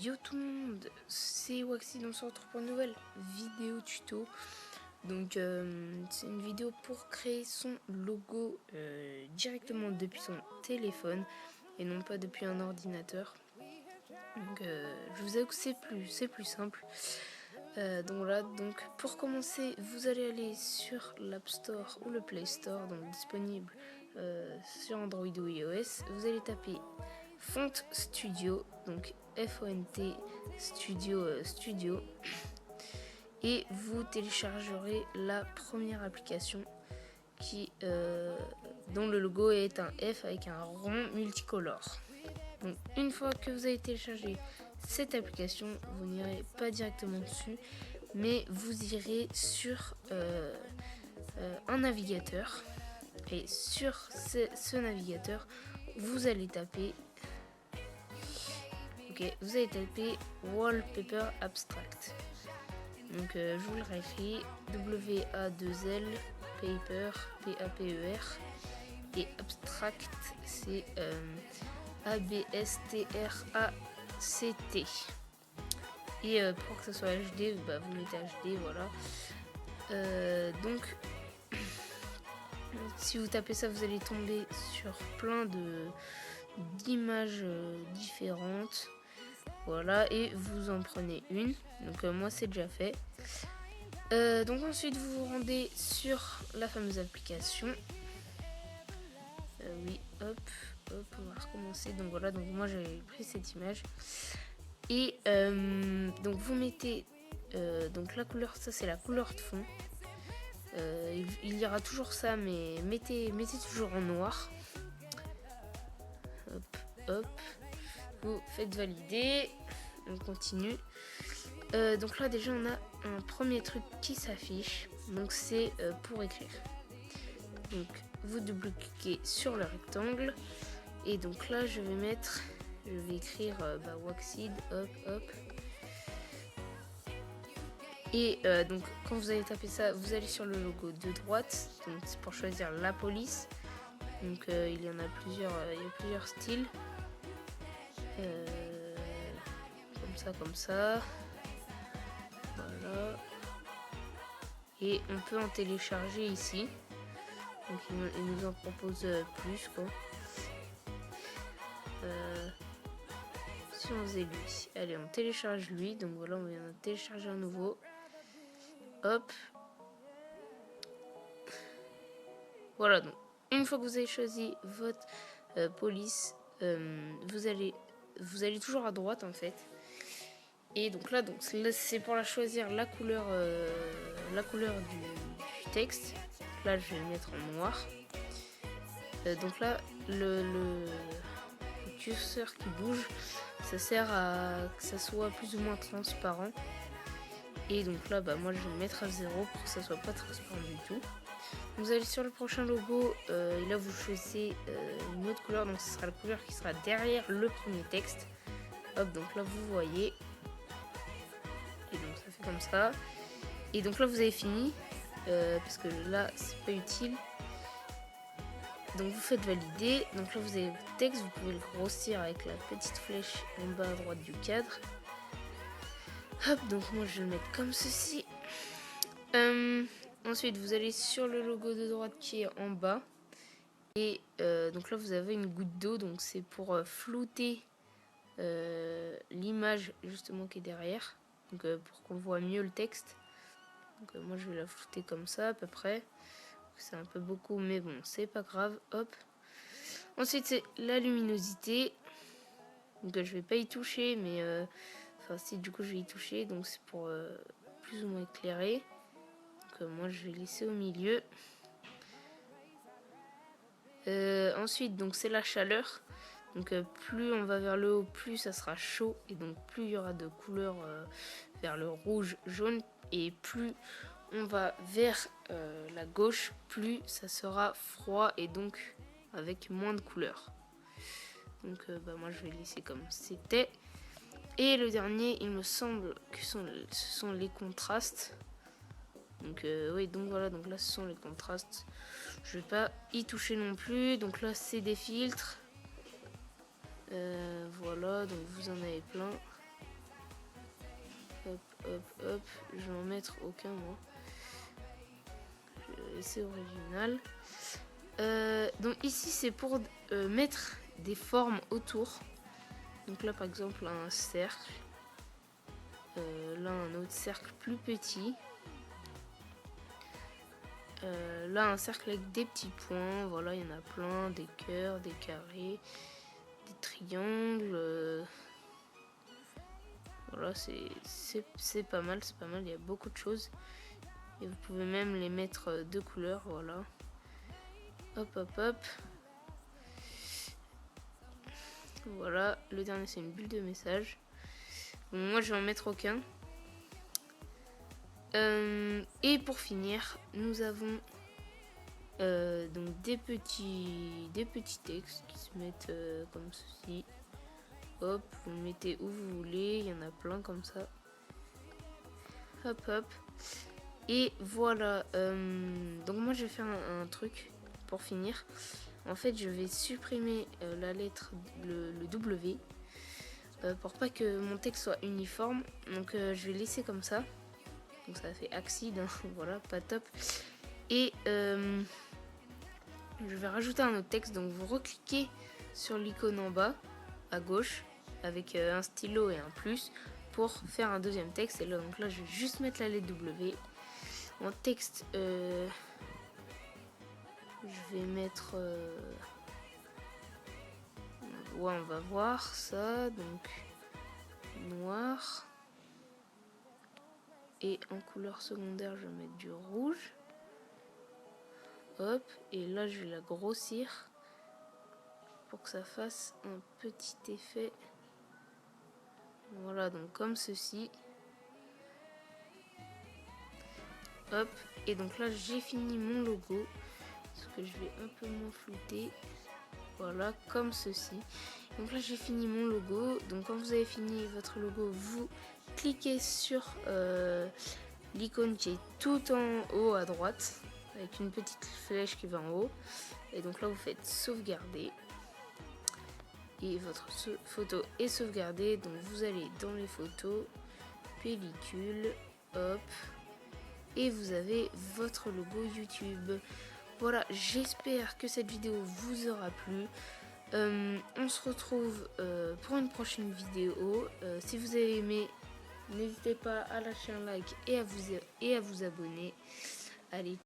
Yo tout le monde, c'est Waxid, on se retrouve pour une nouvelle vidéo tuto. Donc c'est une vidéo pour créer son logo directement depuis son téléphone et non pas depuis un ordinateur. Donc je vous avoue que c'est plus simple. Donc pour commencer, vous allez aller sur l'App Store ou le Play Store, donc disponible sur Android ou iOS. Vous allez taper Font Studio, donc F-O-N-T Studio, et vous téléchargerez la première application dont le logo est un F avec un rond multicolore. Donc une fois que vous avez téléchargé cette application, vous n'irez pas directement dessus, mais vous irez sur un navigateur, et sur ce navigateur, vous allez taper Wallpaper Abstract. Donc je vous le réécris, W-A-2-L, Paper, P-A-P-E-R, et Abstract, c'est A-B-S-T-R-A-C-T. Et pour que ça soit HD, vous mettez HD, voilà. Donc, si vous tapez ça, vous allez tomber sur plein d'images différentes. Voilà, et vous en prenez une. Donc moi c'est déjà fait. Donc ensuite vous vous rendez sur la fameuse application. Oui, hop, on va recommencer. Donc voilà, donc moi j'ai pris cette image. Et donc vous mettez donc la couleur, ça c'est la couleur de fond. Il y aura toujours ça, mais mettez toujours en noir. Hop, vous faites valider. On continue. Donc là déjà on a un premier truc qui s'affiche, donc c'est pour écrire. Donc vous double-cliquez sur le rectangle et donc là je vais écrire Waxid, hop. Et donc quand vous allez taper ça, vous allez sur le logo de droite, donc c'est pour choisir la police. Donc il y en a plusieurs, il y a plusieurs styles. Comme ça. Voilà. Et on peut en télécharger ici. Donc il nous en propose plus quoi. Si on faisait lui, allez on télécharge lui. Donc voilà, on vient de télécharger un nouveau. Hop. Voilà, donc une fois que vous avez choisi votre police, vous allez toujours à droite en fait. Et donc là, c'est pour la choisir la couleur du texte. Là, je vais le mettre en noir. Donc là, le curseur qui bouge, ça sert à que ça soit plus ou moins transparent. Et donc là, moi, je vais le mettre à 0 pour que ça soit pas transparent du tout. Vous allez sur le prochain logo et là, vous choisissez une autre couleur. Donc, ce sera la couleur qui sera derrière le premier texte. Hop, donc là, vous voyez. Et donc ça fait comme ça. Et donc là vous avez fini parce que là c'est pas utile. Donc vous faites valider. Donc là vous avez votre texte, vous pouvez le grossir avec la petite flèche en bas à droite du cadre. Hop, donc moi je vais le mettre comme ceci. Ensuite vous allez sur le logo de droite qui est en bas. Et donc là vous avez une goutte d'eau, donc c'est pour flouter l'image justement qui est derrière. Donc pour qu'on voit mieux le texte. Donc moi je vais la flouter comme ça à peu près. C'est un peu beaucoup mais bon c'est pas grave. Hop. Ensuite c'est la luminosité. Donc je vais pas y toucher mais enfin si du coup je vais y toucher. Donc c'est pour plus ou moins éclairer. Donc moi je vais laisser au milieu. Ensuite donc c'est la chaleur. Donc plus on va vers le haut, plus ça sera chaud. Et donc plus il y aura de couleurs vers le rouge, jaune. Et plus on va vers la gauche, plus ça sera froid et donc avec moins de couleurs. Donc moi je vais laisser comme c'était. Et le dernier, il me semble que ce sont les contrastes. Donc oui, donc voilà, donc là ce sont les contrastes. Je vais pas y toucher non plus. Donc là c'est des filtres. Voilà, donc vous en avez plein. hop, je vais en mettre aucun moi. Je vais laisser original. Donc ici c'est pour mettre des formes autour. Donc là par exemple un cercle. Là un autre cercle plus petit. Là un cercle avec des petits points. Voilà, il y en a plein, des cœurs, des carrés, des triangles. Voilà, c'est pas mal, il y a beaucoup de choses. Et vous pouvez même les mettre de couleurs, voilà. Hop, hop, hop. Voilà, le dernier c'est une bulle de message. Bon, moi je vais en mettre aucun. Et pour finir, nous avons donc des petits textes qui se mettent comme ceci. Hop, vous le mettez où vous voulez, il y en a plein comme ça. Hop, hop. Et voilà, donc moi je vais faire un truc pour finir. En fait, je vais supprimer la lettre, le W, pour pas que mon texte soit uniforme. Donc je vais laisser comme ça. Donc ça fait acide, hein. Voilà, pas top. Et je vais rajouter un autre texte. Donc vous recliquez sur l'icône en bas, à gauche, avec un stylo et un plus, pour faire un deuxième texte. Et là, donc là, je vais juste mettre la lettre W. En texte, je vais mettre... ouais, on va voir ça. Donc, noir. Et en couleur secondaire, je vais mettre du rouge. Hop, et là, je vais la grossir pour que ça fasse un petit effet. Voilà, donc comme ceci. Hop, et donc là, j'ai fini mon logo. Ce que je vais un peu moins flouter. Voilà, comme ceci. Donc là, j'ai fini mon logo. Donc quand vous avez fini votre logo, vous cliquez sur l'icône qui est tout en haut à droite, avec une petite flèche qui va en haut. Et donc là, vous faites sauvegarder. Et votre photo est sauvegardée. Donc vous allez dans les photos, pellicule, hop. Et vous avez votre logo YouTube. Voilà, j'espère que cette vidéo vous aura plu. On se retrouve pour une prochaine vidéo. Si vous avez aimé, n'hésitez pas à lâcher un like et à vous abonner. Allez.